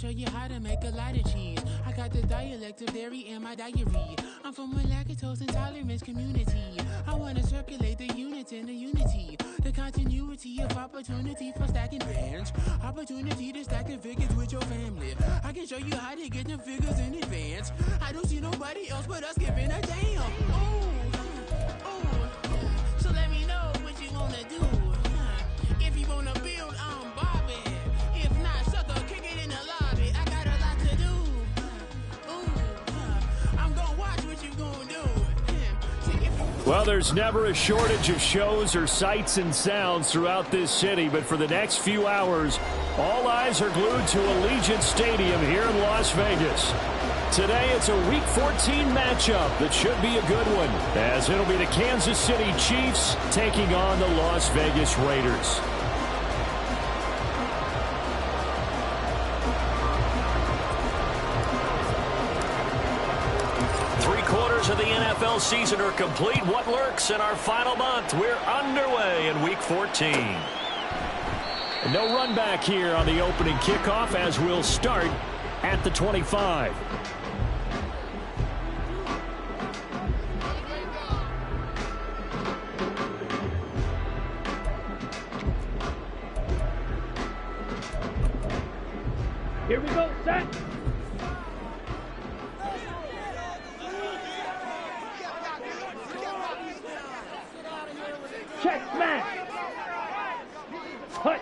show you how to make a lot of cheese. I got the dialect of dairy in my diary. I'm from a lactose intolerance community. I want to circulate the units in the unity. The continuity of opportunity for stacking bands. Opportunity to stack the figures with your family. I can show you how to get them figures in advance. I don't see nobody else but us giving a damn. Ooh. So let me know what you want to do. If you want to build, I'm Bobby. If not, sucker, kick it in the lobby. I got a lot to do. I'm gonna watch what you gonna do. Well, there's never a shortage of shows or sights and sounds throughout this city, but for the next few hours, all eyes are glued to Allegiant Stadium here in Las Vegas. Today, it's a Week 14 matchup that should be a good one, as it'll be the Kansas City Chiefs taking on the Las Vegas Raiders. Three-quarters of the NFL season are complete. What lurks in our final month? We're underway in Week 14. And no run back here on the opening kickoff, as we'll start at the 25. Here we go, set. Check, smash. Hut.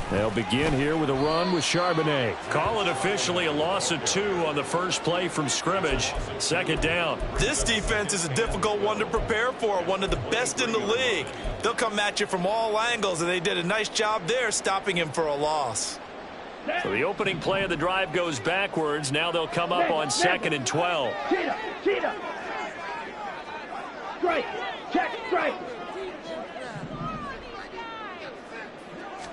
They'll begin here with a run with Charbonnet. Call it officially a loss of 2 on the first play from scrimmage. Second down. This defense is a difficult one to prepare for, one of the best in the league. They'll come at you from all angles, and they did a nice job there stopping him for a loss. So the opening play of the drive goes backwards. Now they'll come up on 2nd and 12. Cheetah. Strike. Check, strike.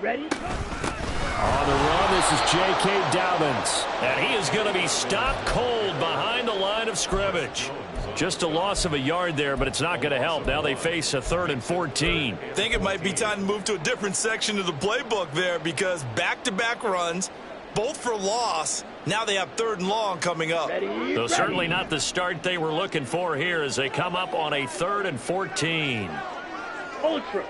Ready? On the run, this is J.K. Dobbins. And he is going to be stopped cold behind the line of scrimmage. Just a loss of a yard there, but it's not going to help. Now they face a 3rd and 14. I think it might be time to move to a different section of the playbook there, because back-to-back runs, both for loss. Now they have 3rd and long coming up. So certainly not the start they were looking for here as they come up on a 3rd and 14. Ultra.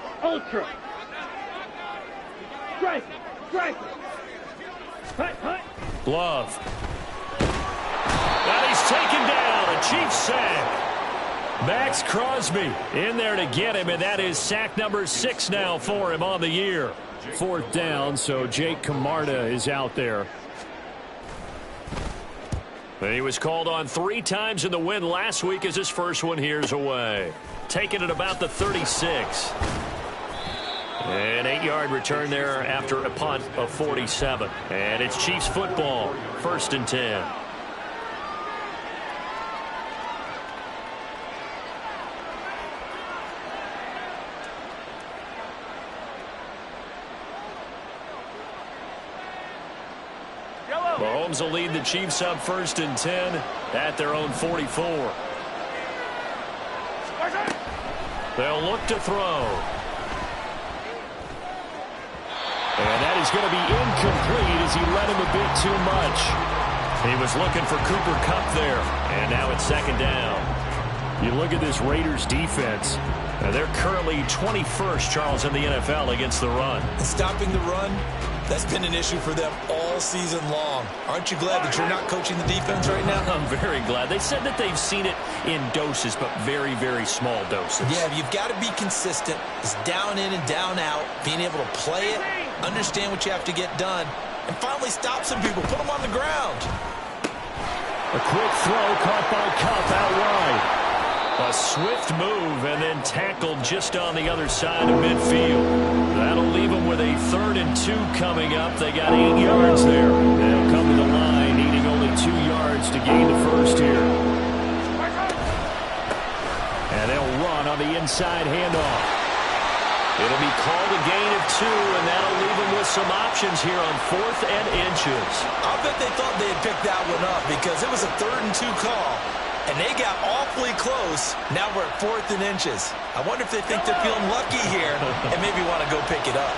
Strike. Hut. Love. And he's taken down. A Chiefs sack. Max Crosby in there to get him, and that is sack number 6 now for him on the year. 4th down, so Jake Camarda is out there. And he was called on 3 times in the win last week as his first one here's away. Taking it about the 36. An 8-yard return there after a punt of 47. And it's Chiefs football, 1st and 10. Mahomes will lead the Chiefs up 1st and 10 at their own 44. They'll look to throw. And that is going to be incomplete as he led him a bit too much. He was looking for Cooper Kupp there. And now it's 2nd down. You look at this Raiders defense. They're currently 21st, Charles, in the NFL against the run. Stopping the run, that's been an issue for them all season long. Aren't you glad that you're not coaching the defense right now? I'm very glad. They said that they've seen it in doses, but very, very small doses. Yeah, you've got to be consistent. It's down in and down out, being able to play it, understand what you have to get done, and finally stop some people, put them on the ground. A quick throw caught by Kupp out wide. A swift move and then tackled just on the other side of midfield. That'll leave them with a 3rd and 2 coming up. They got 8 yards there. They'll come to the line, needing only 2 yards to gain the first here. And they'll run on the inside handoff. It'll be called a gain of 2, and that'll leave them with some options here on 4th and inches. I bet they thought they had picked that one up because it was a 3rd and 2 call. And they got awfully close. Now we're at 4th and inches. I wonder if they think they're feeling lucky here and maybe want to go pick it up.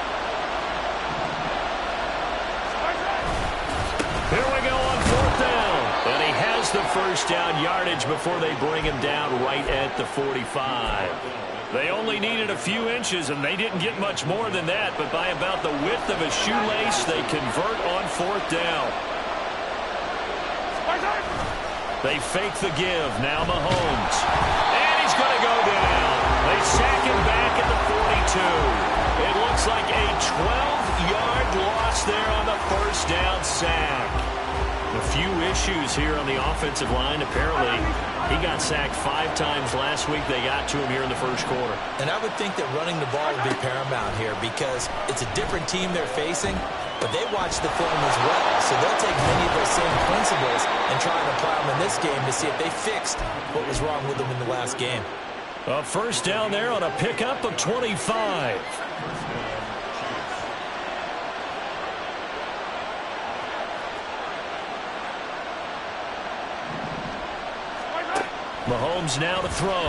Here we go on 4th down. And he has the first down yardage before they bring him down right at the 45. They only needed a few inches, and they didn't get much more than that. But by about the width of a shoelace, they convert on 4th down. They fake the give. Now Mahomes. And he's going to go down. They sack him back at the 42. It looks like a 12-yard loss there on the first down sack. A few issues here on the offensive line. Apparently, he got sacked 5 times last week. They got to him here in the first quarter. And I would think that running the ball would be paramount here because it's a different team they're facing, but they watch the film as well. So they'll take many of those same principles and try and apply them in this game to see if they fixed what was wrong with them in the last game. A first down there on a pickup of 25. Mahomes now to throw. A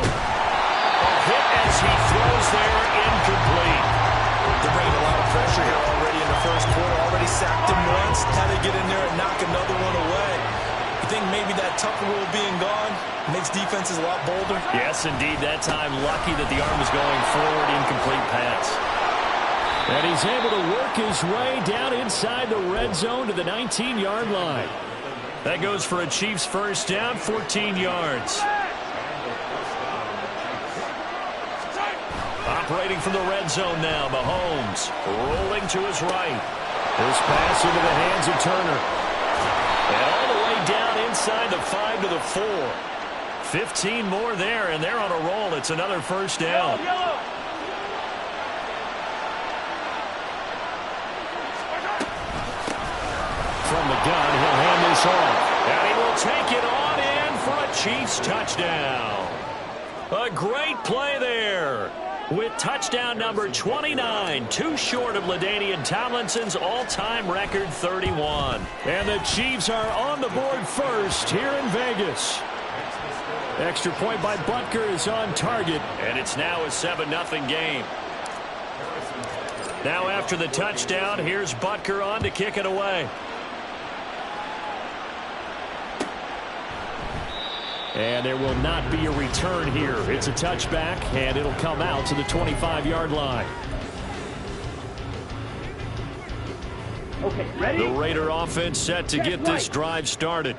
hit as he throws there, incomplete. They're bringing a lot of pressure here already in the first quarter. Already sacked him once. How they get in there and knock another one away. You think maybe that Tucker rule being gone makes defenses a lot bolder? Yes, indeed. That time, lucky that the arm was going forward. Incomplete pass. And he's able to work his way down inside the red zone to the 19-yard line. That goes for a Chiefs first down, 14 yards. Operating from the red zone now, Mahomes rolling to his right. This pass into the hands of Turner. And all the way down inside the 5 to the 4. 15 more there, and they're on a roll. It's another first down. From the gun, he'll hand this off. And he will take it on in for a Chiefs touchdown. A great play there. With touchdown number 29, too short of LaDainian Tomlinson's all-time record 31. And the Chiefs are on the board first here in Vegas. Extra point by Butker is on target, and it's now a 7-0 game. Now after the touchdown, here's Butker on to kick it away. And there will not be a return here. It's a touchback, and it'll come out to the 25-yard line. Okay, ready? The Raider offense set to get this drive started.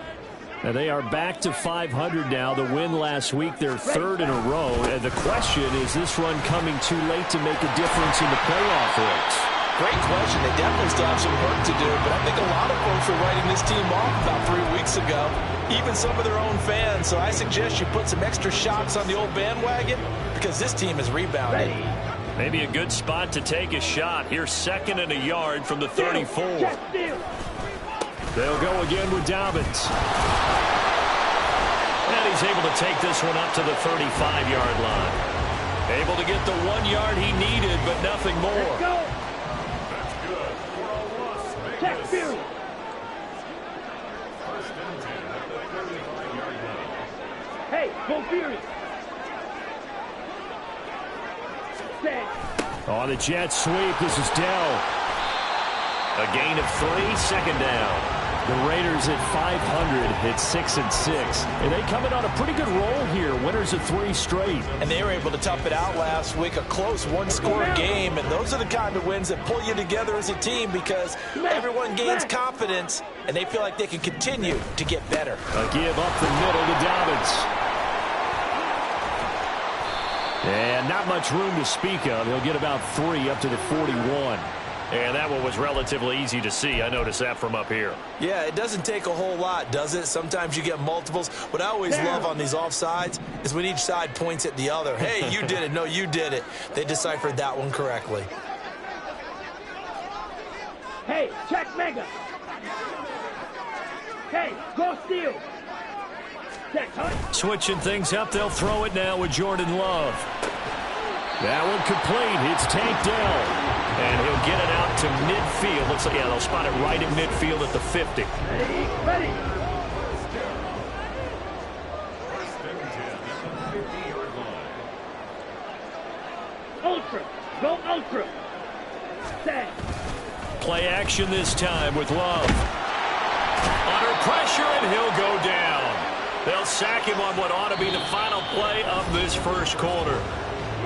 And they are back to 500 now. The win last week, their 3rd in a row. And the question, is this run coming too late to make a difference in the playoff race? Great question. They definitely still have some work to do, but I think a lot of folks were writing this team off about 3 weeks ago, even some of their own fans. So I suggest you put some extra shocks on the old bandwagon because this team has rebounded. Maybe a good spot to take a shot. Here's 2nd and a yard from the 34. They'll go again with Dobbins. And he's able to take this one up to the 35-yard line. Able to get the 1 yard he needed, but nothing more. Check period. Hey, go period. Set. On the jet sweep, this is Dell. A gain of 3, 2nd down. The Raiders at 500 at 6-6. And they come in on a pretty good roll here. Winners of 3 straight. And they were able to tough it out last week. A close one-score game. And those are the kind of wins that pull you together as a team because everyone gains confidence and they feel like they can continue to get better. A give up the middle to Dobbins. And not much room to speak of. He'll get about 3 up to the 41. And that one was relatively easy to see. I noticed that from up here. Yeah, it doesn't take a whole lot, does it? Sometimes you get multiples. What I always love on these offsides is when each side points at the other. Hey, you did it. No, you did it. They deciphered that one correctly. Hey, check mega. Hey, go steal. Check, huh? Switching things up, they'll throw it now with Jordan Love. That one complete. It's Tank Dell. And he'll get it out to midfield. Looks like, yeah, they'll spot it right at midfield at the 50. Ready. Ultra. Go ultra. Set. Play action this time with Love. Under pressure, and he'll go down. They'll sack him on what ought to be the final play of this first quarter.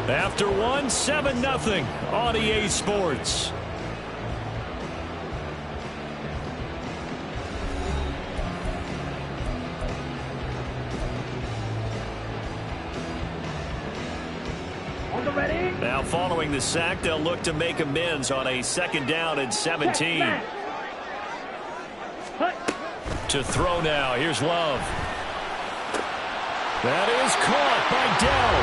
After one, 7-0 on EA Sports. Now following the sack, they'll look to make amends on a 2nd down and 17. To throw now, here's Love. That is caught by Dell.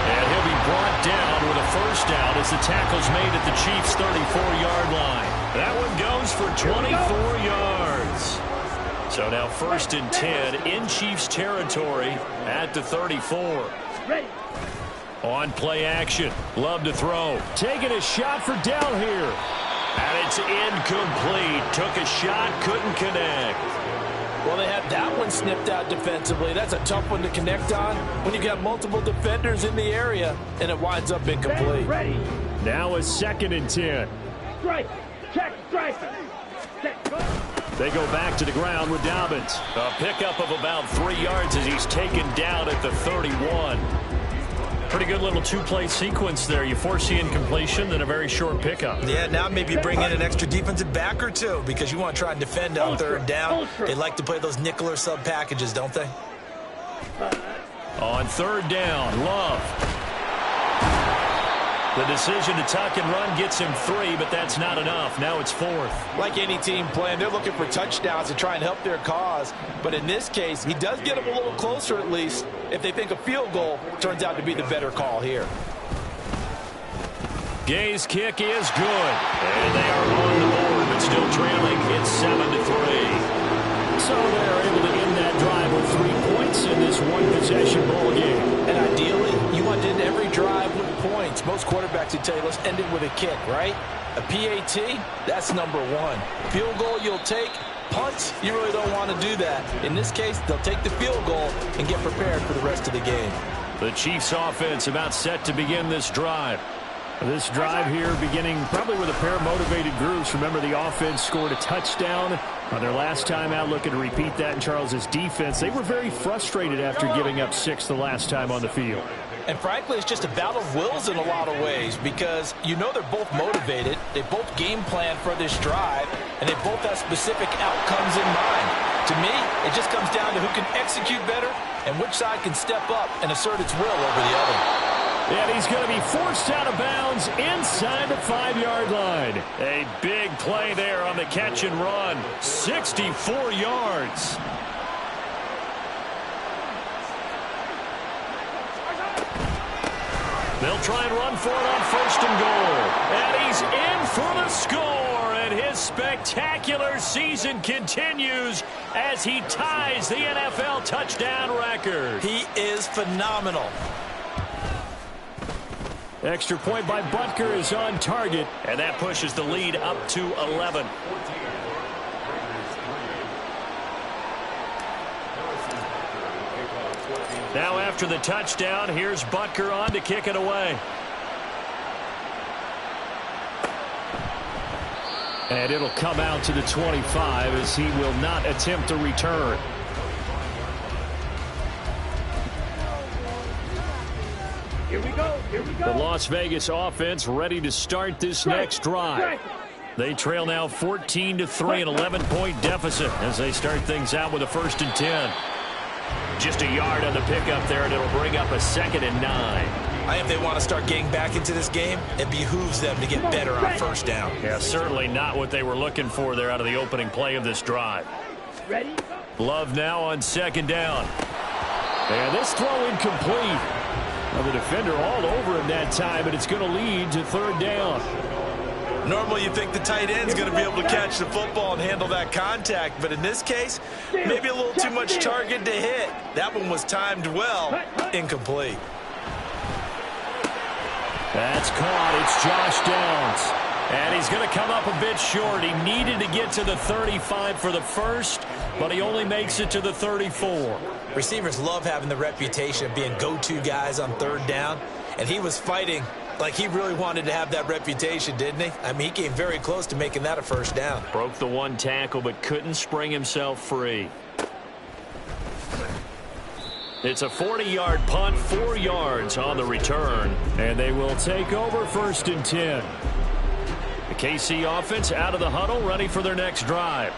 And he'll be brought down with a 1st down as the tackle's made at the Chiefs' 34-yard line. That one goes for 24 yards. So now 1st and 10 in Chiefs territory at the 34. Ready. On play action. Love to throw. Taking a shot for Dell here. And it's incomplete. Took a shot, couldn't connect. Well, they had that one snipped out defensively. That's a tough one to connect on when you got multiple defenders in the area, and it winds up incomplete. Ready. Now a 2nd and 10. Strike. Check. Strike. They go back to the ground with Dobbins. A pickup of about 3 yards as he's taken down at the 31. Pretty good little 2-play sequence there. You foresee incompletion, then a very short pickup. Yeah, now maybe bring in an extra defensive back or two because you want to try and defend on 3rd down. They like to play those nickel or sub packages, don't they? On 3rd down, Love. The decision to tuck and run gets him 3, but that's not enough. Now it's 4th. Like any team playing, they're looking for touchdowns to try and help their cause. But in this case, he does get them a little closer at least if they think a field goal turns out to be the better call here. Gay's kick is good. And they are on the board, but still trailing. It's 7-3. So they're able to end that drive with 3 points in this one-possession ball game. And ideally, you want to end every drive with points. Most quarterbacks would tell you, let's end it with a kick, right? A PAT, that's number 1. Field goal you'll take. Punts, you really don't want to do that. In this case, they'll take the field goal and get prepared for the rest of the game. The Chiefs offense about set to begin this drive. This drive here beginning probably with a pair of motivated groups. Remember, the offense scored a touchdown on their last time out. Looking to repeat that in Charles's defense. They were very frustrated after giving up 6 the last time on the field. And frankly, it's just a battle of wills in a lot of ways because you know they're both motivated. They both game plan for this drive, and they both have specific outcomes in mind. To me, it just comes down to who can execute better and which side can step up and assert its will over the other. And he's going to be forced out of bounds inside the 5-yard line. A big play there on the catch and run. 64 yards. They'll try and run for it on 1st and goal. And he's in for the score. And his spectacular season continues as he ties the NFL touchdown record. He is phenomenal. Extra point by Butker is on target, and that pushes the lead up to 11. Now after the touchdown, here's Butker on to kick it away. And it'll come out to the 25 as he will not attempt a return. Here we go. The Las Vegas offense ready to start this next drive. They trail now 14-3, an 11-point deficit as they start things out with a 1st and 10. Just a yard on the pickup there, and it'll bring up a 2nd and 9. I think if they want to start getting back into this game, it behooves them to get better on 1st down. Yeah, certainly not what they were looking for there out of the opening play of this drive. Ready? Love now on 2nd down. And this throw incomplete. Well, the defender all over him that time, but it's going to lead to 3rd down. Normally you think the tight end's going to be able to catch the football and handle that contact, but in this case, maybe a little too much target to hit. That one was timed well. Incomplete. That's caught. It's Josh Downs. And he's going to come up a bit short. He needed to get to the 35 for the first, but he only makes it to the 34. Receivers love having the reputation of being go-to guys on 3rd down. And he was fighting like he really wanted to have that reputation, didn't he? I mean, he came very close to making that a first down. Broke the one tackle, but couldn't spring himself free. It's a 40-yard punt, 4 yards on the return, and they will take over 1st and 10. The KC offense out of the huddle, ready for their next drive.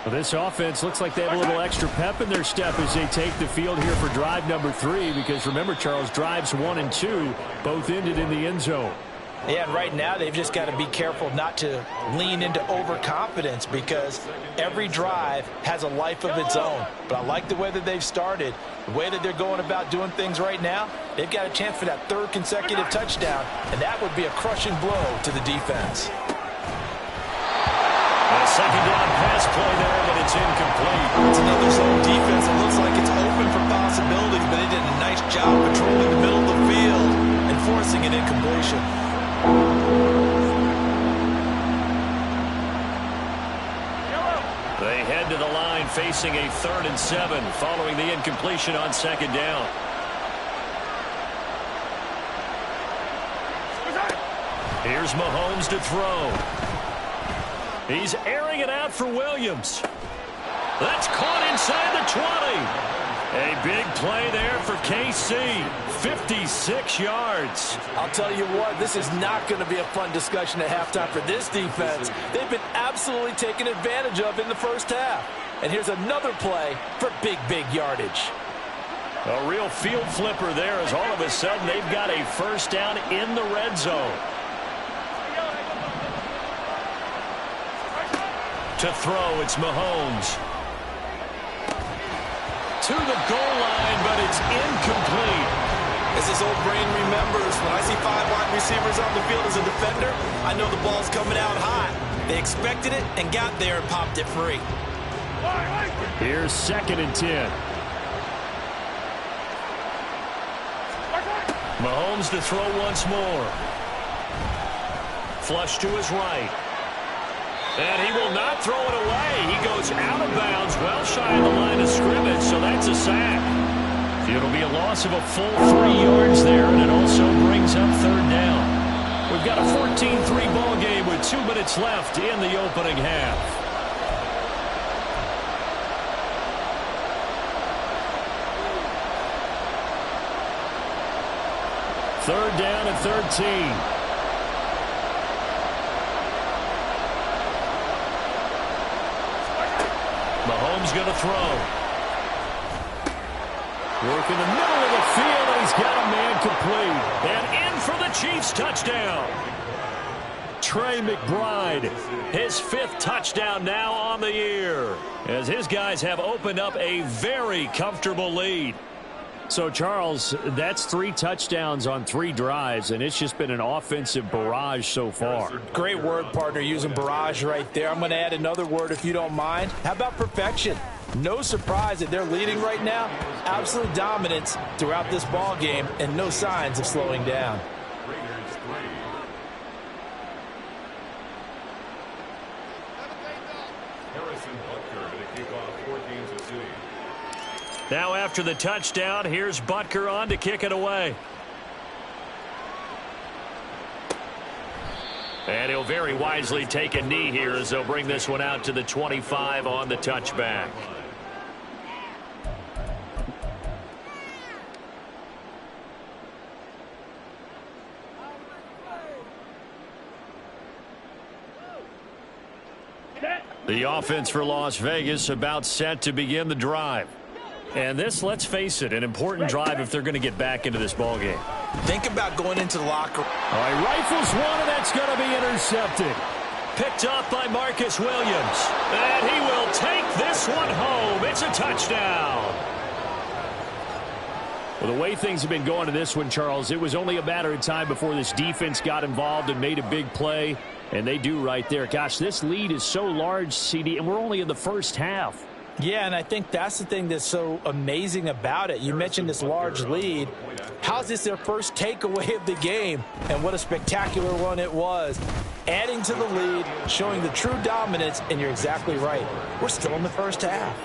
Well, this offense looks like they have a little extra pep in their step as they take the field here for drive number 3, because remember, Charles, drives 1 and 2 both ended in the end zone. Yeah, and right now they've just got to be careful not to lean into overconfidence, because every drive has a life of its own. But I like the way that they've started, the way that they're going about doing things right now. They've got a chance for that 3rd consecutive touchdown, and that would be a crushing blow to the defense. A 2nd down pass play there, but it's incomplete. It's another zone defense. It looks like it's open for possibilities, but they did a nice job patrolling the middle of the field and forcing an incompletion. They head to the line facing a 3rd and 7 following the incompletion on 2nd down. Here's Mahomes to throw. He's airing it out for Williams. That's caught inside the 20. A big play there for KC. 56 yards. I'll tell you what, this is not going to be a fun discussion at halftime for this defense. They've been absolutely taken advantage of in the first half. And here's another play for big yardage. A real field flipper there, as all of a sudden they've got a first down in the red zone. To throw, it's Mahomes. To the goal line, but it's incomplete. As his old brain remembers, when I see 5 wide receivers on the field as a defender, I know the ball's coming out high. They expected it and got there and popped it free. Here's 2nd and 10. Mahomes to throw once more. Flush to his right. And he will not throw it away. He goes out of bounds, well shy of the line of scrimmage, so that's a sack. It'll be a loss of a full 3 yards there, and it also brings up 3rd down. We've got a 14-3 ball game with 2 minutes left in the opening half. Third down and 13. Mahomes going to throw. Work in the middle of the field, and he's got a man complete. And in for the Chiefs touchdown. Trey McBride, his 5th touchdown now on the year, as his guys have opened up a very comfortable lead. So, Charles, that's 3 touchdowns on 3 drives, and it's just been an offensive barrage so far. Great word, partner, using barrage right there. I'm going to add another word if you don't mind. How about perfection? No surprise that they're leading right now. Absolute dominance throughout this ball game, and no signs of slowing down. Now after the touchdown, here's Butker on to kick it away. And he'll very wisely take a knee here as they'll bring this one out to the 25 on the touchback. The offense for Las Vegas about set to begin the drive. And this, let's face it, an important drive if they're going to get back into this ballgame. Think about going into the locker room. All right, rifles one, and that's going to be intercepted. Picked off by Marcus Williams. And he will take this one home. It's a touchdown. Well, the way things have been going to this one, Charles, it was only a matter of time before this defense got involved and made a big play. And they do right there. Gosh, this lead is so large, CD, and we're only in the first half. Yeah, and I think that's the thing that's so amazing about it. You mentioned this large lead. How's this their first takeaway of the game? And what a spectacular one it was. Adding to the lead, showing the true dominance, and you're exactly right. We're still in the first half.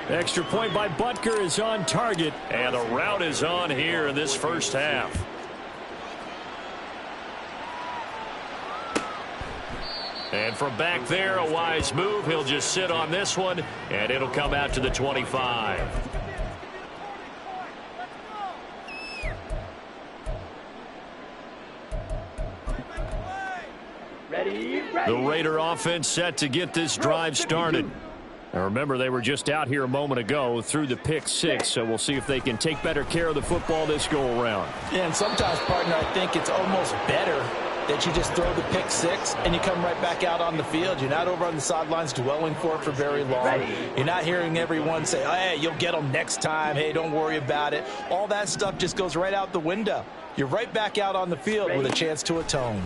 Extra point by Butker is on target, and the route is on here in this first half. And from back there, a wise move. He'll just sit on this one, and it'll come out to the 25. Ready. The Raider offense set to get this drive started. Now remember, they were just out here a moment ago through the pick six, so we'll see if they can take better care of the football this go-around. Yeah, and sometimes, partner, I think it's almost better that you just throw the pick six and you come right back out on the field. You're not over on the sidelines dwelling for it for very long. You're not hearing everyone say, oh, hey, you'll get them next time. Hey, don't worry about it. All that stuff just goes right out the window. You're right back out on the field with a chance to atone.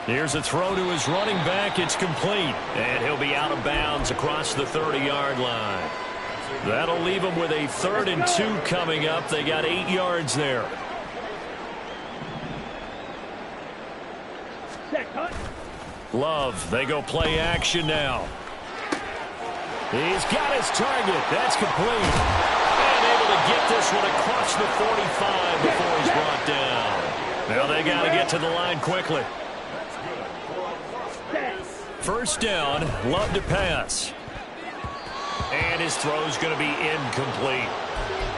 Here's a throw to his running back. It's complete. And he'll be out of bounds across the 30-yard line. That'll leave him with a 3rd and 2 coming up. They got 8 yards there. Love, they go play action now. He's got his target. That's complete. And able to get this one across the 45 before he's brought down. Now they got to get to the line quickly. First down, Love to pass. And his throw's going to be incomplete.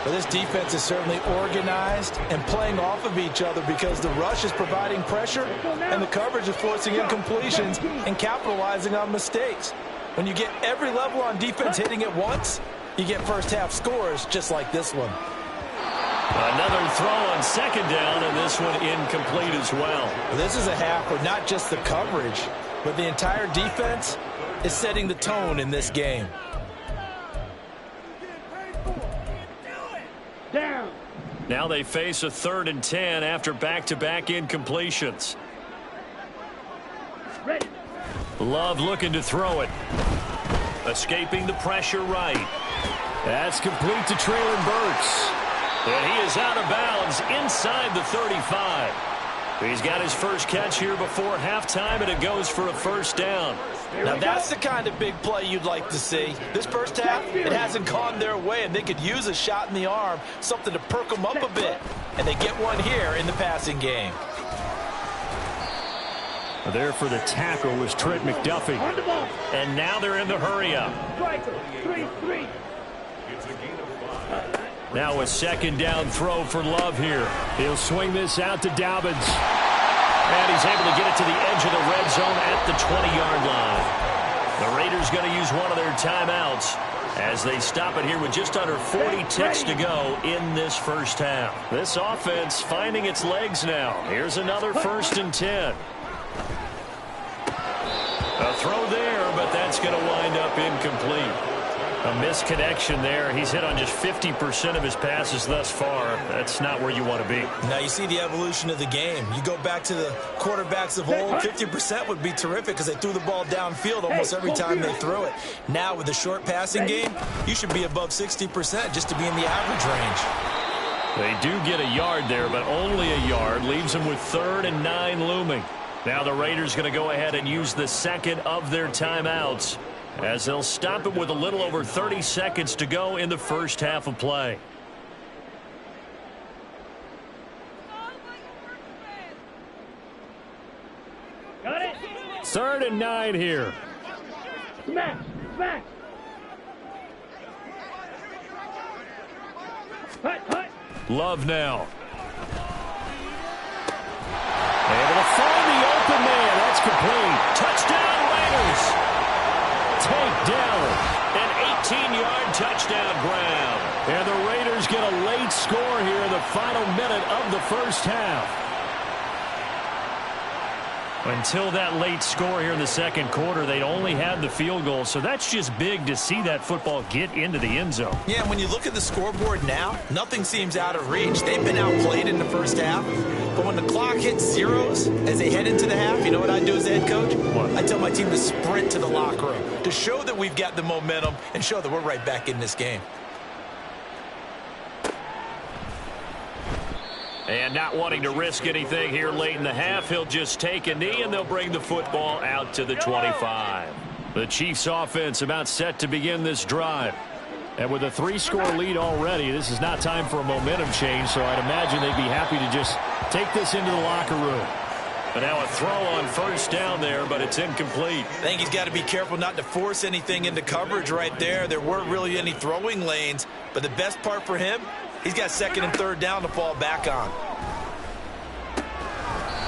Well, this defense is certainly organized and playing off of each other because the rush is providing pressure and the coverage is forcing incompletions and capitalizing on mistakes. When you get every level on defense hitting at once, you get first half scores just like this one. Another throw on second down, and this one incomplete as well. This is a half where not just the coverage, but the entire defense is setting the tone in this game. Down. Now they face a 3rd and 10 after back-to-back incompletions. Ready. Love looking to throw it. Escaping the pressure right. That's complete to Traylon Burks. And he is out of bounds inside the 35. He's got his first catch here before halftime, and it goes for a first down. Now that's the kind of big play you'd like to see. This first half, it hasn't gone their way, and they could use a shot in the arm, something to perk them up a bit. And they get one here in the passing game. There for the tackle was Trent McDuffie. And now they're in the hurry-up. Striker. 3-3. Now a second down throw for Love here. He'll swing this out to Dobbins. And he's able to get it to the edge of the red zone at the 20-yard line. The Raiders going to use one of their timeouts as they stop it here with just under 40 ticks to go in this first half. This offense finding its legs now. Here's another 1st and 10. A throw there, but that's going to wind up incomplete. A misconnection there. He's hit on just 50% of his passes thus far. That's not where you want to be. Now you see the evolution of the game. You go back to the quarterbacks of old, 50% would be terrific because they threw the ball downfield almost every time they threw it. Now with the short passing game, you should be above 60% just to be in the average range. They do get a yard there, but only a yard. Leaves them with 3rd and 9 looming. Now the Raiders going to go ahead and use the second of their timeouts, as they'll stop it with a little over 30 seconds to go in the first half of play. Got it. 3rd and 9 here. Smash. Smash. Hut. Love now. Able to find the open man. That's complete. Touchdown Raiders. Take down an 18-yard touchdown grab. And the Raiders get a late score here in the final minute of the first half. Until that late score here in the second quarter, they'd only had the field goal, so that's just big to see that football get into the end zone. Yeah, when you look at the scoreboard now, nothing seems out of reach. They've been outplayed in the first half, but when the clock hits zeros as they head into the half, you know what I do as head coach? What? I tell my team to sprint to the locker room to show that we've got the momentum and show that we're right back in this game. And not wanting to risk anything here late in the half, he'll just take a knee and they'll bring the football out to the 25. The Chiefs offense about set to begin this drive. And with a 3-score lead already, this is not time for a momentum change, so I'd imagine they'd be happy to just take this into the locker room. But now a throw on first down there, but it's incomplete. I think he's got to be careful not to force anything into coverage right there. There weren't really any throwing lanes, but the best part for him, he's got second and third down to fall back on.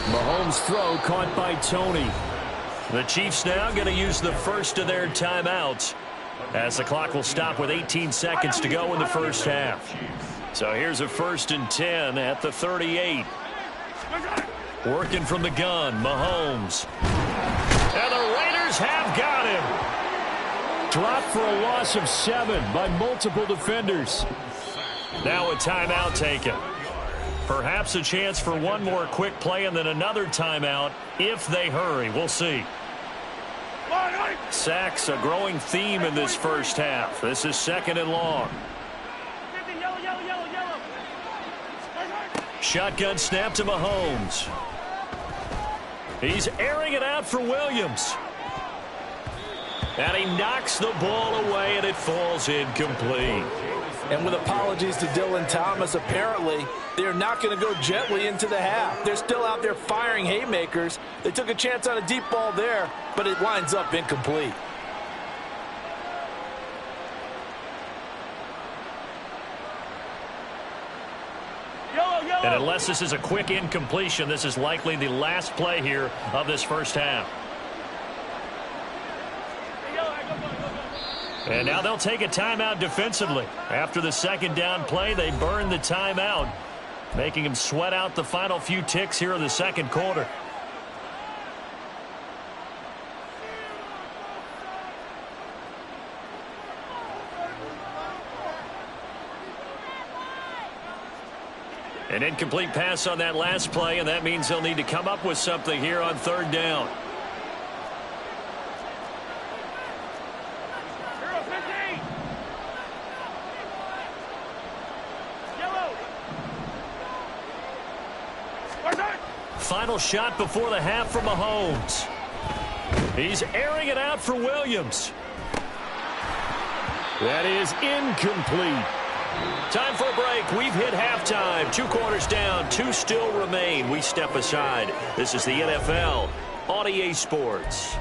Mahomes' throw caught by Tony. The Chiefs now going to use the first of their timeouts as the clock will stop with 18 seconds to go in the first half. So here's a 1st and 10 at the 38. Working from the gun, Mahomes. And the Raiders have got him. Dropped for a loss of 7 by multiple defenders. Now a timeout taken. Perhaps a chance for one more quick play and then another timeout if they hurry. We'll see. Sacks, a growing theme in this first half. This is 2nd and long. Shotgun snap to Mahomes. He's airing it out for Williams. And he knocks the ball away, and it falls incomplete. And with apologies to Dylan Thomas, apparently they're not going to go gently into the half. They're still out there firing haymakers. They took a chance on a deep ball there, but it winds up incomplete. And unless this is a quick incompletion, this is likely the last play here of this first half. And now they'll take a timeout defensively. After the 2nd down play, they burn the timeout, making him sweat out the final few ticks here in the 2nd quarter. An incomplete pass on that last play, and that means they'll need to come up with something here on 3rd down. Final shot before the half from Mahomes. He's airing it out for Williams. That is incomplete. Time for a break. We've hit halftime. 2 quarters down. 2 still remain. We step aside. This is the NFL on EA Sports.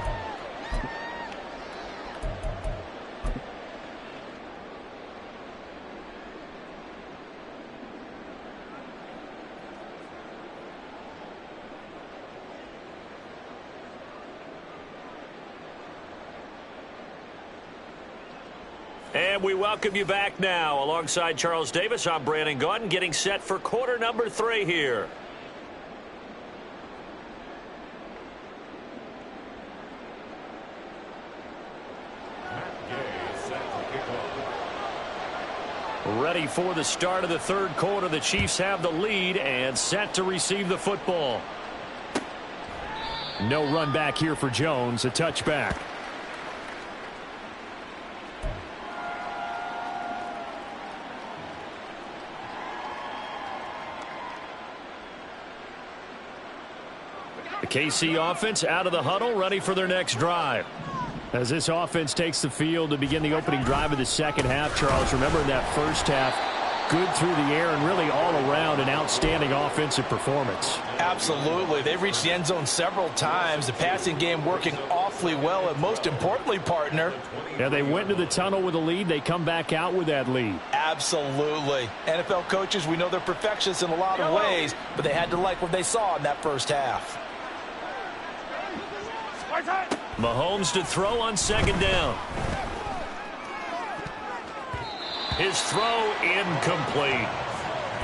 And we welcome you back now. Alongside Charles Davis, I'm Brandon Gaudin, getting set for quarter number 3 here. Ready for the start of the 3rd quarter. The Chiefs have the lead and set to receive the football. No run back here for Jones. A touchback. The KC offense out of the huddle, ready for their next drive. As this offense takes the field to begin the opening drive of the 2nd half, Charles, remember in that first half, good through the air and really all around an outstanding offensive performance. Absolutely. They've reached the end zone several times. The passing game working awfully well, and most importantly, partner. Yeah, they went into the tunnel with a lead. They come back out with that lead. Absolutely. NFL coaches, we know they're perfectionists in a lot of ways, but they had to like what they saw in that first half. Mahomes to throw on 2nd down. His throw incomplete.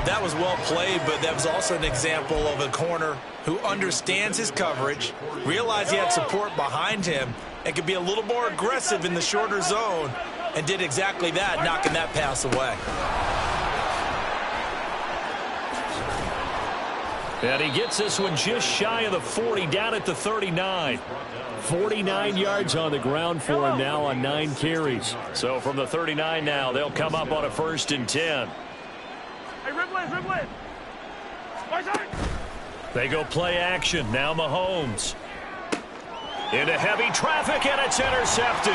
That was well played, but that was also an example of a corner who understands his coverage, realized he had support behind him, and could be a little more aggressive in the shorter zone, and did exactly that, knocking that pass away. And he gets this one just shy of the 40, down at the 39. 49 yards on the ground for him now on 9 carries. So from the 39 now, they'll come up on a 1st and 10. They go play action. Now Mahomes. Into heavy traffic, and it's intercepted.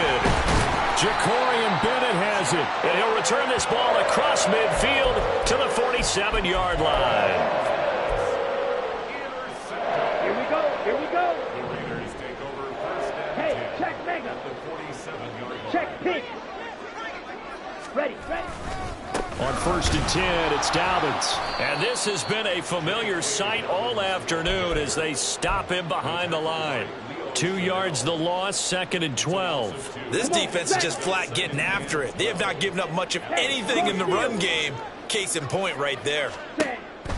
Jacorian Bennett has it. And he'll return this ball across midfield to the 47-yard line. Here we go. On 1st and 10, it's Dobbins. And this has been a familiar sight all afternoon as they stop him behind the line. 2 yards the loss, 2nd and 12. This defense is just flat getting after it. They have not given up much of anything in the run game. Case in point right there.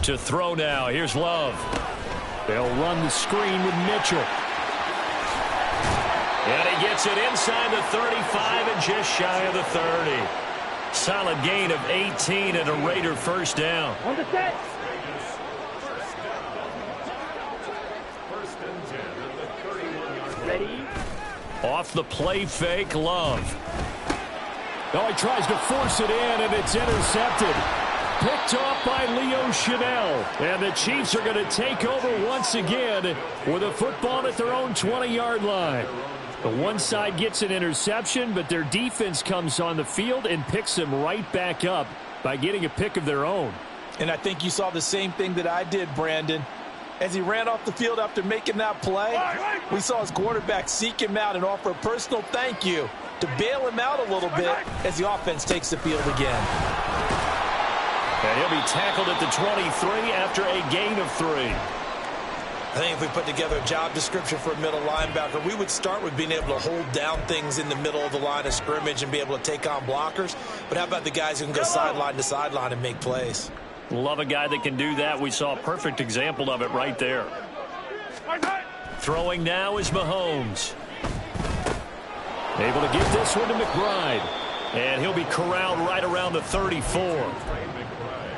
To throw now, here's Love. They'll run the screen with Mitchell. And he gets it inside the 35 and just shy of the 30. Solid gain of 18 and a Raider first down. On the set. Ready. Off the play fake, Love. Oh, he tries to force it in, and it's intercepted. Picked off by Leo Chanel. And the Chiefs are going to take over once again with a football at their own 20-yard line. The one side gets an interception, but their defense comes on the field and picks them right back up by getting a pick of their own. And I think you saw the same thing that I did, Brandon. As he ran off the field after making that play, we saw his quarterback seek him out and offer a personal thank you to bail him out a little bit as the offense takes the field again. And he'll be tackled at the 23 after a gain of 3. I think if we put together a job description for a middle linebacker, we would start with being able to hold down things in the middle of the line of scrimmage and be able to take on blockers. But how about the guys who can go sideline to sideline and make plays? Love a guy that can do that. We saw a perfect example of it right there. Throwing now is Mahomes. Able to get this one to McBride. And he'll be corralled right around the 34.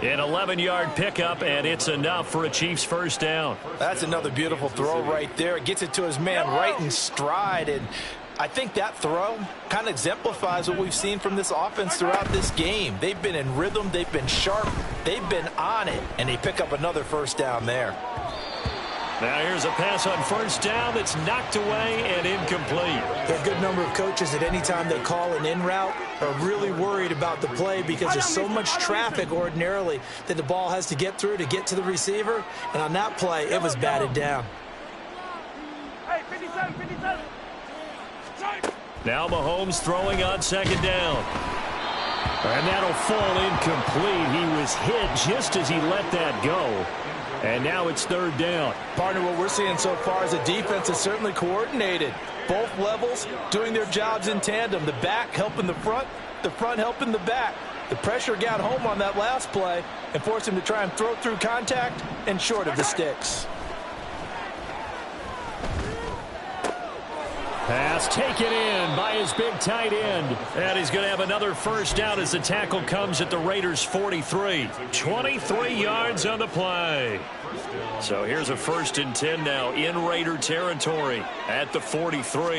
An 11-yard pickup, and it's enough for a Chiefs first down. That's another beautiful throw right there. Gets it to his man right in stride, and I think that throw kind of exemplifies what we've seen from this offense throughout this game. They've been in rhythm, they've been sharp, they've been on it, and they pick up another first down there. Now here's a pass on first down that's knocked away and incomplete. There are a good number of coaches at any time they call an in route are really worried about the play because there's so much traffic ordinarily that the ball has to get through to get to the receiver. And on that play, it was batted down. Now Mahomes throwing on second down. And that'll fall incomplete. He was hit just as he let that go. And now it's third down. Partner, what we're seeing so far is the defense is certainly coordinated. Both levels doing their jobs in tandem. The back helping the front helping the back. The pressure got home on that last play and forced him to try and throw through contact and short of the sticks. Pass taken in by his big tight end. And he's going to have another first down as the tackle comes at the Raiders' 43. 23 yards on the play. So here's a 1st and 10 now in Raider territory at the 43.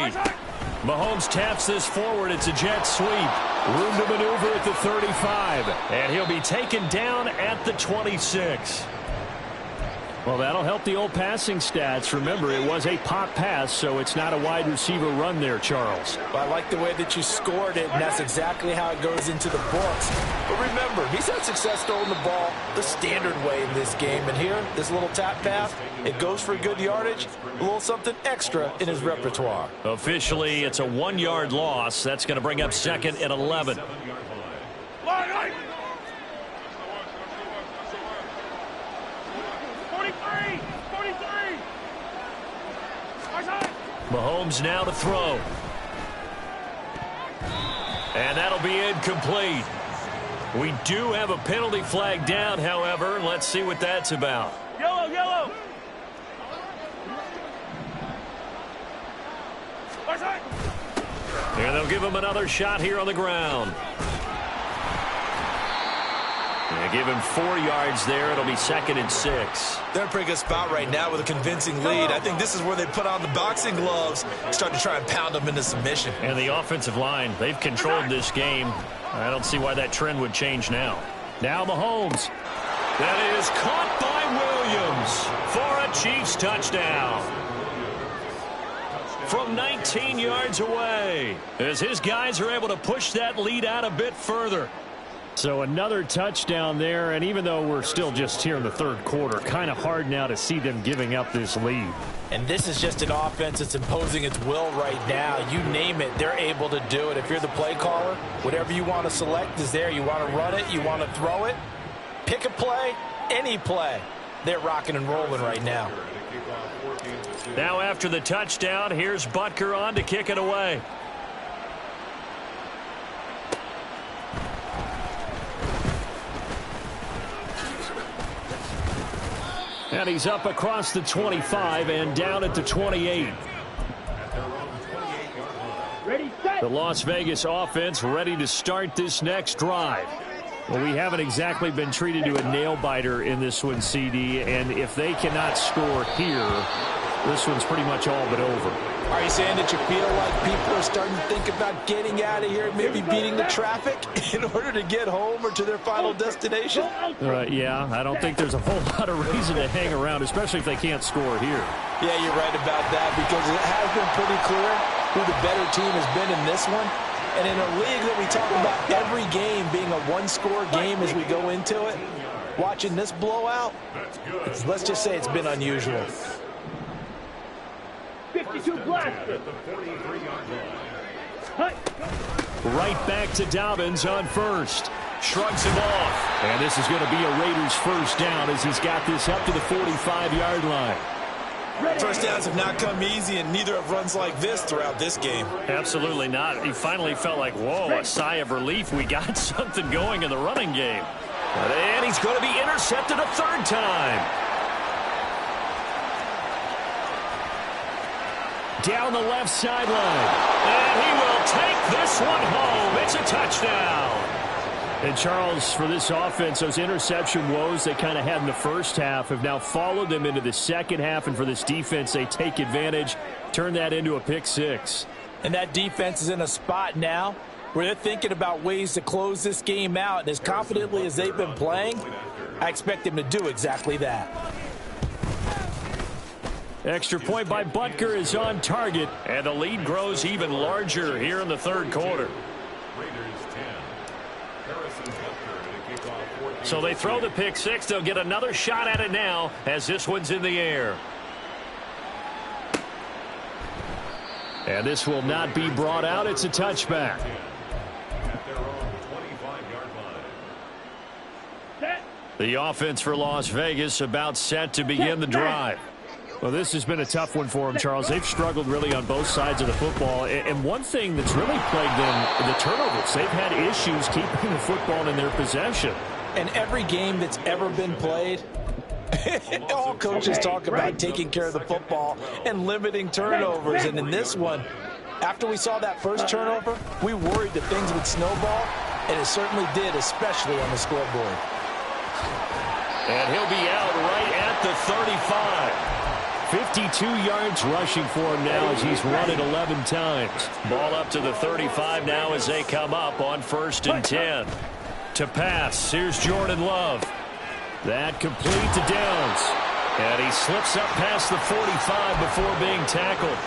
Mahomes taps this forward. It's a jet sweep. Room to maneuver at the 35. And he'll be taken down at the 26. Well, that'll help the old passing stats. Remember, it was a pop pass, so it's not a wide receiver run there, Charles. Well, I like the way that you scored it, and that's exactly how it goes into the books. But remember, he's had success throwing the ball the standard way in this game. And here, this little tap pass, it goes for good yardage, a little something extra in his repertoire. Officially, it's a 1-yard loss. That's going to bring up 2nd and 11. Mahomes now to throw. And that'll be incomplete. We do have a penalty flag down, however. Let's see what that's about. Yellow, yellow. And they'll give him another shot here on the ground. They give him 4 yards there. It'll be 2nd and 6. They're in a pretty good spot right now with a convincing lead. I think this is where they put on the boxing gloves, start to try and pound them into submission. And the offensive line, they've controlled this game. I don't see why that trend would change now. Now Mahomes. That is caught by Williams for a Chiefs touchdown. From 19 yards away, as his guys are able to push that lead out a bit further. So another touchdown there, and even though we're still just here in the third quarter, kind of hard now to see them giving up this lead. And this is just an offense that's imposing its will right now. You name it, they're able to do it. If you're the play caller, whatever you want to select is there. You want to run it, you want to throw it, pick a play, any play. They're rocking and rolling right now. Now after the touchdown, here's Butker on to kick it away. And he's up across the 25 and down at the 28. The Las Vegas offense ready to start this next drive. Well, we haven't exactly been treated to a nail-biter in this one, CD, and if they cannot score here, this one's pretty much all but over. Are you saying that you feel like people are starting to think about getting out of here, maybe beating the traffic in order to get home or to their final destination? Yeah, I don't think there's a whole lot of reason to hang around, especially if they can't score here. Yeah, you're right about that, because it has been pretty clear who the better team has been in this one. And in a league that we talk about every game being a one-score game as we go into it, watching this blowout, let's just say it's been unusual. 52 blaster. Right back to Dobbins on first. Shrugs him off. And this is going to be a Raiders first down as he's got this up to the 45-yard line. First downs have not come easy, and neither have runs like this throughout this game. Absolutely not. He finally felt like, whoa, a sigh of relief. We got something going in the running game. And he's going to be intercepted a third time. Down the left sideline. And he will take this one home. It's a touchdown. And Charles, for this offense, those interception woes they kind of had in the first half have now followed them into the second half. And for this defense, they take advantage, turn that into a pick six. And that defense is in a spot now where they're thinking about ways to close this game out. And as confidently as they've been playing, I expect them to do exactly that. Extra point by Butker is on target, and the lead grows even larger here in the third quarter. So they throw the pick six. They'll get another shot at it now as this one's in the air. And this will not be brought out. It's a touchback. The offense for Las Vegas about set to begin the drive. Well, this has been a tough one for them, Charles. They've struggled really on both sides of the football. And one thing that's really plagued them, the turnovers. They've had issues keeping the football in their possession. And every game that's ever been played, all coaches talk about taking care of the football and limiting turnovers. And in this one, after we saw that first turnover, we worried that things would snowball, and it certainly did, especially on the scoreboard. And he'll be out right at the 35. 52 yards rushing for him now as he's run it 11 times. Ball up to the 35 now as they come up on 1st and 10. To pass, here's Jordan Love. That complete to Downs. And he slips up past the 45 before being tackled.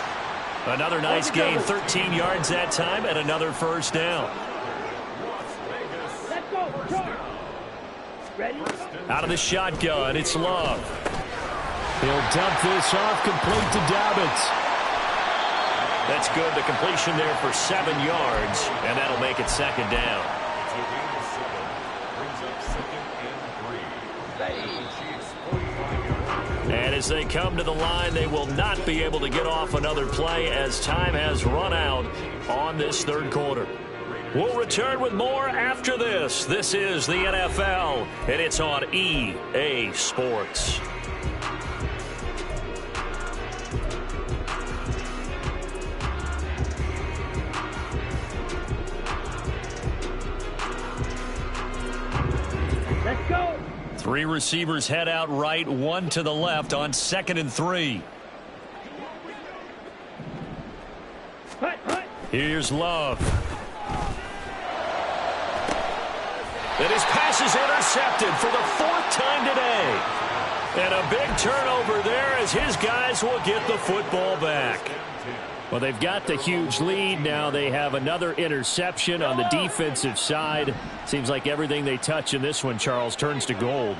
Another nice gain, 13 yards that time, and another first down. Let's go, Charge. Ready? Out of the shotgun, it's Love. He'll dump this off, complete to Dobbins. That's good. The completion there for 7 yards, and that'll make it second down. And as they come to the line, they will not be able to get off another play as time has run out on this third quarter. We'll return with more after this. This is the NFL, and it's on EA Sports. Let's go. 3 receivers head out right, 1 to the left on 2nd and 3. Here's Love. And his pass is intercepted for the 4th time today. And a big turnover there as his guys will get the football back. Well, they've got the huge lead. Now they have another interception on the defensive side. Seems like everything they touch in this one, Charles, turns to gold.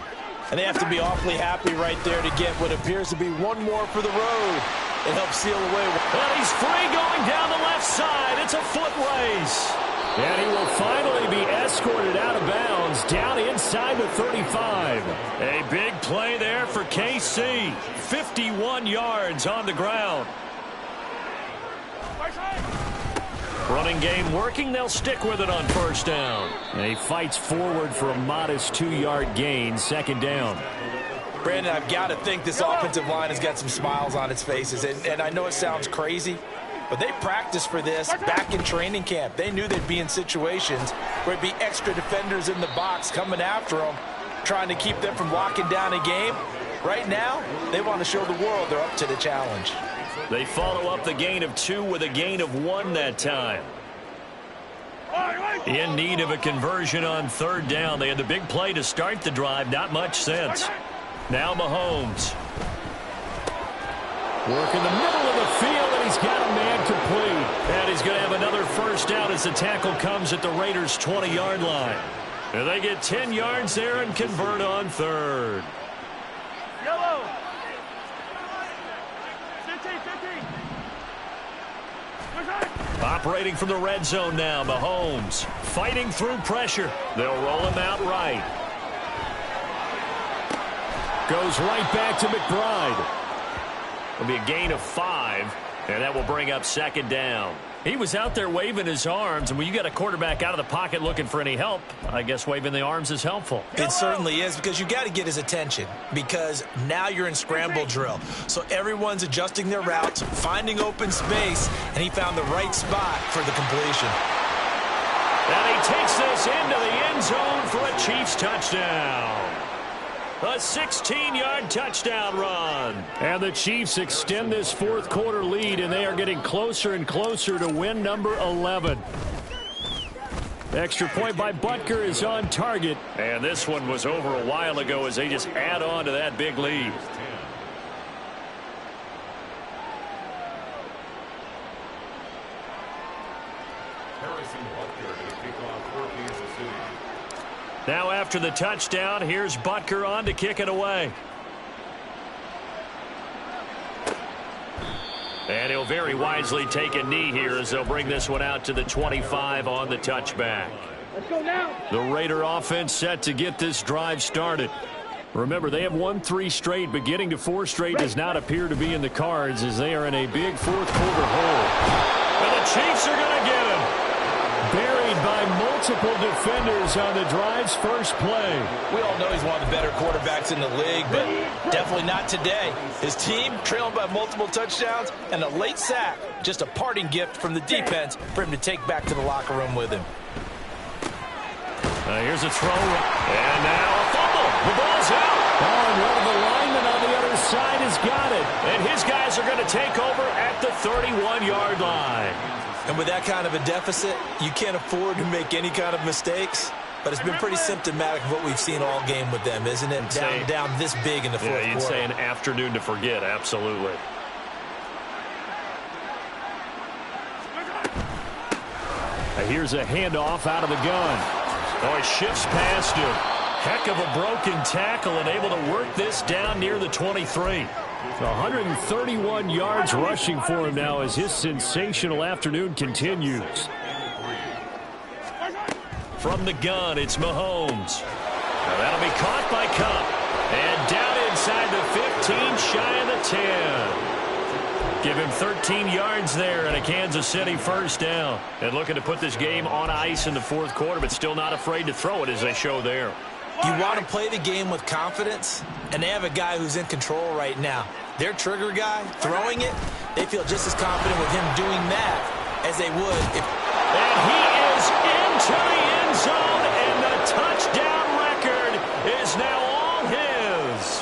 And they have to be awfully happy right there to get what appears to be one more for the road. It helps seal away. And he's free going down the left side. It's a foot race. And he will finally be escorted out of bounds down inside the 35. A big play there for KC. 51 yards on the ground. Running game working. They'll stick with it on first down. And he fights forward for a modest 2-yard gain. Second down. Brandon, I've got to think this offensive line has got some smiles on its faces. And I know it sounds crazy, but they practiced for this back in training camp. They knew they'd be in situations where it'd be extra defenders in the box coming after them, trying to keep them from locking down a game. Right now, they want to show the world they're up to the challenge. They follow up the gain of 2 with a gain of 1 that time. In need of a conversion on third down. They had the big play to start the drive. Not much sense. Now Mahomes. Work in the middle of the field, and he's got a man complete. And he's going to have another first down as the tackle comes at the Raiders' 20-yard line. And they get 10 yards there and convert on third. Yellow. 15. Operating from the red zone now, Mahomes fighting through pressure. They'll roll him out right. Goes right back to McBride. It'll be a gain of 5, and that will bring up second down. He was out there waving his arms, and when you got a quarterback out of the pocket looking for any help, I guess waving the arms is helpful. It certainly is, because you got to get his attention, because now you're in scramble drill. So everyone's adjusting their routes, finding open space, and he found the right spot for the completion. And he takes this into the end zone for a Chiefs touchdown. A 16-yard touchdown run. And the Chiefs extend this fourth quarter lead, and they are getting closer and closer to win number 11. Extra point by Butker is on target. And this one was over a while ago as they just add on to that big lead. Now after the touchdown, here's Butker on to kick it away. And he'll very wisely take a knee here as they'll bring this one out to the 25 on the touchback. Let's go now. The Raider offense set to get this drive started. Remember, they have won 3 straight, but getting to 4 straight does not appear to be in the cards as they are in a big fourth quarter hole. And the Chiefs are going to get him. Buried by multiple defenders on the drive's first play. We all know he's one of the better quarterbacks in the league, but definitely not today. His team trailing by multiple touchdowns and a late sack. Just a parting gift from the defense for him to take back to the locker room with him. Here's a throw. And now a fumble. The ball's out. Oh, and one of the linemen on the other side has got it. And his guys are going to take over at the 31-yard line. And with that kind of a deficit, you can't afford to make any kind of mistakes. But it's been pretty symptomatic of what we've seen all game with them, isn't it? Down this big in the fourth quarter. You'd say an afternoon to forget, absolutely. Here's a handoff out of the gun. Oh, he shifts past him. Heck of a broken tackle and able to work this down near the 23. 131 yards rushing for him now as his sensational afternoon continues. From the gun, it's Mahomes. Now that'll be caught by Cup. And down inside the 15, shy of the 10. Give him 13 yards there and a Kansas City first down. And looking to put this game on ice in the fourth quarter, but still not afraid to throw it as they show there. You want to play the game with confidence, and they have a guy who's in control right now. Their trigger guy, throwing it, they feel just as confident with him doing that as they would if... And he is into the end zone, and the touchdown record is now all his.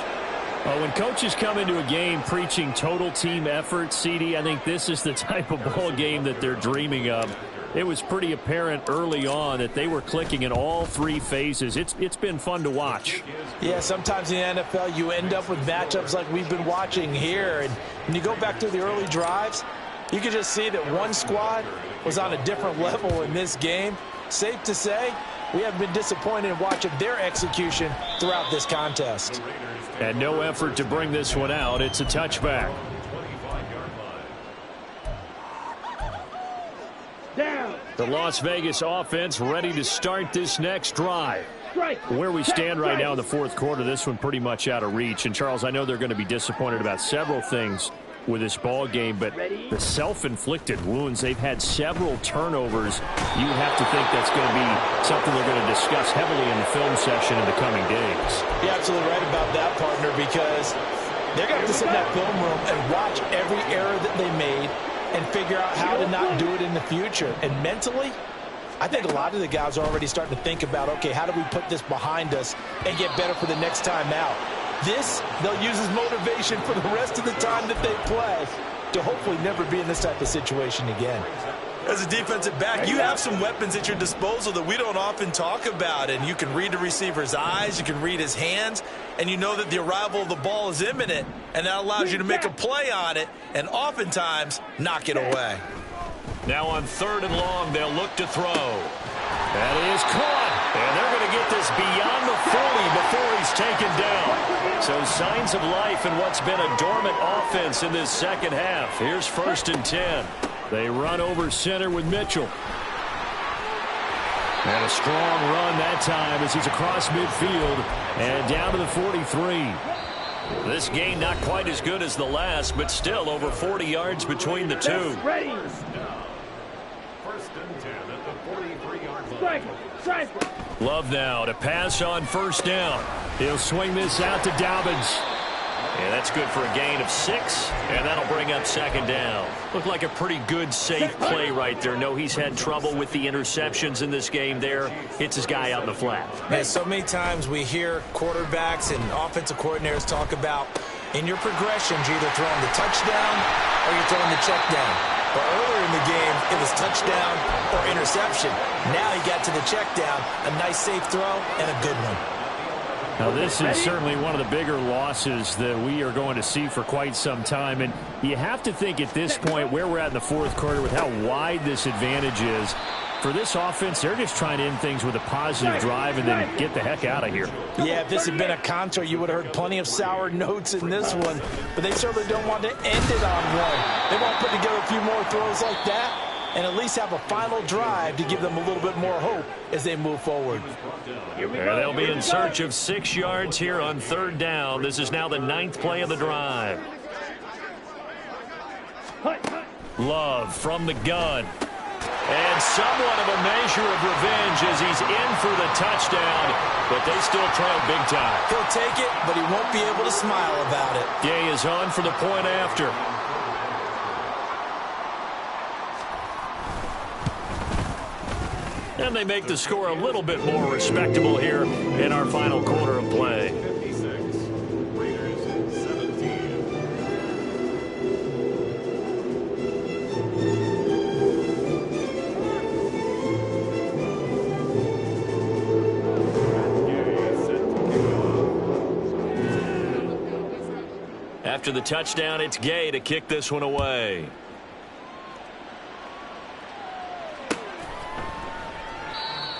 Well, when coaches come into a game preaching total team effort, CD, I think this is the type of ball game that they're dreaming of. It was pretty apparent early on that they were clicking in all 3 phases. It's been fun to watch. Yeah, sometimes in the NFL you end up with matchups like we've been watching here. And when you go back to the early drives, You could just see that one squad was on a different level in this game. Safe to say, we haven't been disappointed in watching their execution throughout this contest. And no effort to bring this one out. It's a touchback. Down. The Las Vegas offense ready to start this next drive. Where we stand right now in the fourth quarter, this one pretty much out of reach. And, Charles, I know they're going to be disappointed about several things with this ball game, but the self-inflicted wounds, they've had several turnovers. You have to think that's going to be something they're going to discuss heavily in the film session in the coming days. You're absolutely right about that, partner, because they're going to have to sit in that film room and watch every error that they made and figure out how to not do it in the future. And mentally, I think a lot of the guys are already starting to think about, okay, how do we put this behind us and get better for the next time out? This, they'll use as motivation for the rest of the time that they play to hopefully never be in this type of situation again. As a defensive back, you have some weapons at your disposal that we don't often talk about. And you can read the receiver's eyes, you can read his hands, and you know that the arrival of the ball is imminent, and that allows you to make a play on it and oftentimes knock it away. Now on 3rd and long, they'll look to throw. That is caught. And they're going to get this beyond the 40 before he's taken down. So signs of life in what's been a dormant offense in this second half. Here's 1st and 10. They run over center with Mitchell. And a strong run that time as he's across midfield and down to the 43. This game not quite as good as the last, but still over 40 yards between the two. Love now to pass on 1st down. He'll swing this out to Dobbins. And that's good for a gain of 6, and that'll bring up 2nd down. Looked like a pretty good, safe play right there. No, he's had trouble with the interceptions in this game there. Hits his guy out in the flat. Man, so many times we hear quarterbacks and offensive coordinators talk about in your progressions, you're either throwing the touchdown or you're throwing the check down. But earlier in the game, it was touchdown or interception. Now he got to the check down, a nice safe throw, and a good one. Now, this is certainly one of the bigger losses that we are going to see for quite some time. And you have to think at this point where we're at in the fourth quarter with how wide this advantage is. For this offense, they're just trying to end things with a positive drive and then get the heck out of here. Yeah, if this had been a contra, you would have heard plenty of sour notes in this one. But they certainly don't want to end it on one. They want to put together a few more throws like that and at least have a final drive to give them a little bit more hope as they move forward. They'll be in search of 6 yards here on 3rd down. This is now the 9th play of the drive. Love from the gun. And somewhat of a measure of revenge as he's in for the touchdown, but they still trail big time. He'll take it, but he won't be able to smile about it. Gay is on for the point after. And they make the score a little bit more respectable here in our final quarter of play. After the touchdown, it's Gay to kick this one away.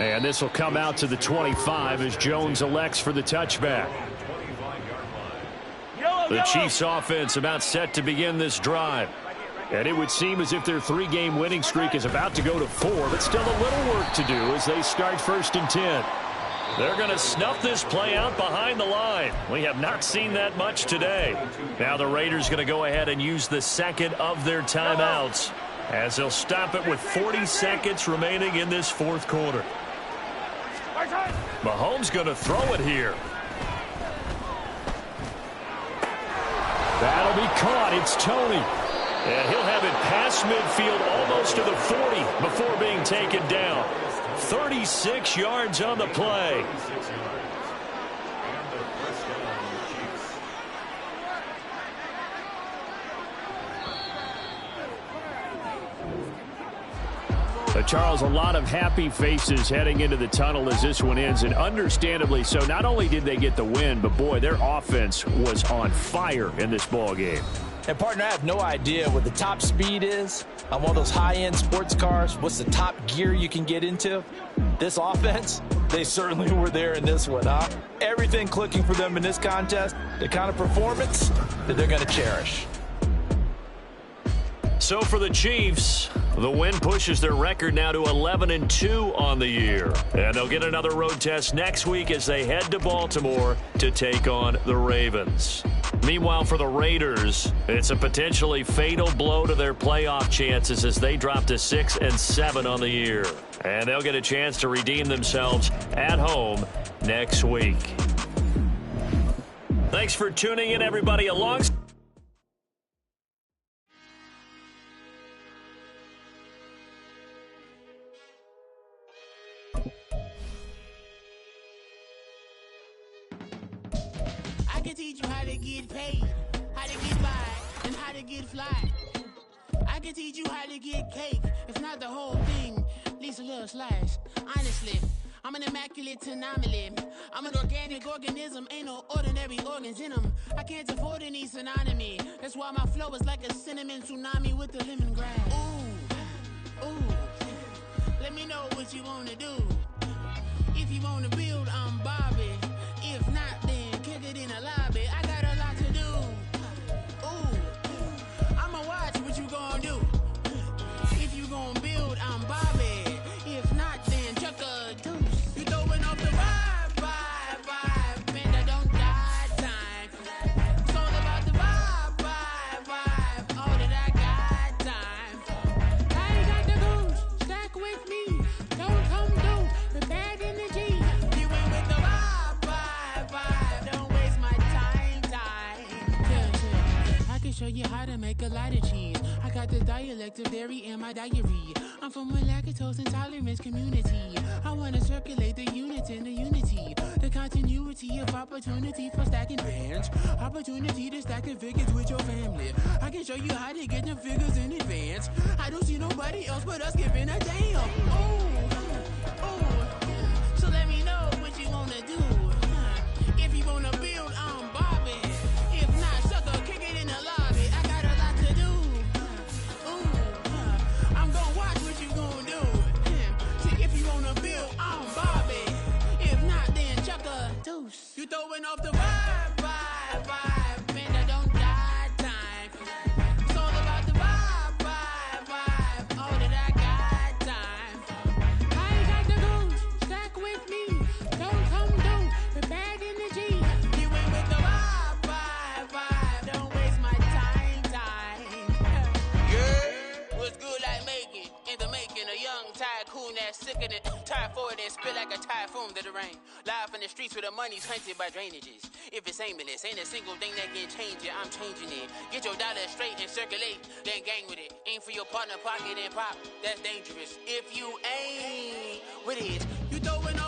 And this will come out to the 25 as Jones elects for the touchback. The Chiefs offense about set to begin this drive. And it would seem as if their 3-game winning streak is about to go to 4, but still a little work to do as they start 1st and 10. They're going to snuff this play out behind the line. We have not seen that much today. Now the Raiders going to go ahead and use the second of their timeouts as they'll stop it with 40 seconds remaining in this fourth quarter. Mahomes going to throw it here. That'll be caught. It's Tony. And he'll have it past midfield almost to the 40 before being taken down. 36 yards on the play. Charles, a lot of happy faces heading into the tunnel as this one ends, and understandably so. Not only did they get the win, but boy, their offense was on fire in this ball game. And, partner, I have no idea what the top speed is on one of those high-end sports cars. What's the top gear you can get into? This offense, they certainly were there in this one, huh? Everything clicking for them in this contest, the kind of performance that they're going to cherish. So for the Chiefs, the win pushes their record now to 11-2 on the year. And they'll get another road test next week as they head to Baltimore to take on the Ravens. Meanwhile, for the Raiders, it's a potentially fatal blow to their playoff chances as they drop to 6-7 on the year. And they'll get a chance to redeem themselves at home next week. Thanks for tuning in, everybody. I can teach you how to get paid, how to get by, and how to get fly. I can teach you how to get cake, if not the whole thing, at least a little slice. Honestly, I'm an immaculate anomaly. I'm an organic organism, ain't no ordinary organs in them. I can't afford any synonymy. That's why my flow is like a cinnamon tsunami with the lemongrass. Ooh, ooh, let me know what you wanna do. If you wanna build, I'm Bobby. If not, then kick it in the lobby. I got a lot to do. Ooh, I'ma watch what you gon' do. If you gon' build, I'm Bobby. If not, then chuck a deuce. You throwing off the vibe, man, I don't die time. It's all about the vibe, all that I got time. I ain't got the goose, stack with me. Don't come through with bad energy. You went with the vibe, don't waste my time. Yeah. I can show you how to make a lot of cheese. I got the dialect of dairy in my diary. I'm from a lactose intolerance community. I wanna circulate the units in the unity. The continuity of opportunity for stacking bands. Opportunity to stack the figures with your family. I can show you how to get the figures in advance. I don't see nobody else but us giving a damn. Ooh. So let me know what you wanna do. If you wanna build, I'm Bobby. If not, sucker, kick it in the lobby. I got a lot to do. Ooh. I'm gonna watch what you gonna do. See, if you wanna build, I'm Bobby. If not, then chuck a deuce. You throwing off the vibe, man, I don't die time. It's all about the vibe, all that I got time. I ain't got the goose, stack with me. Don't come through with bad energy. You went with the vibe, don't waste my time. Yeah, what's good like making? In the making, a young tycoon that's sicker than typhoid and spit like a typhoon to the rain. Live in the streets where the money's hunted by drainages. If it's aimless, ain't a single thing that can change it. I'm changing it. Get your dollar straight and circulate, then gang with it. Aim for your partner, pocket and pop. That's dangerous. If you ain't with it, you throwing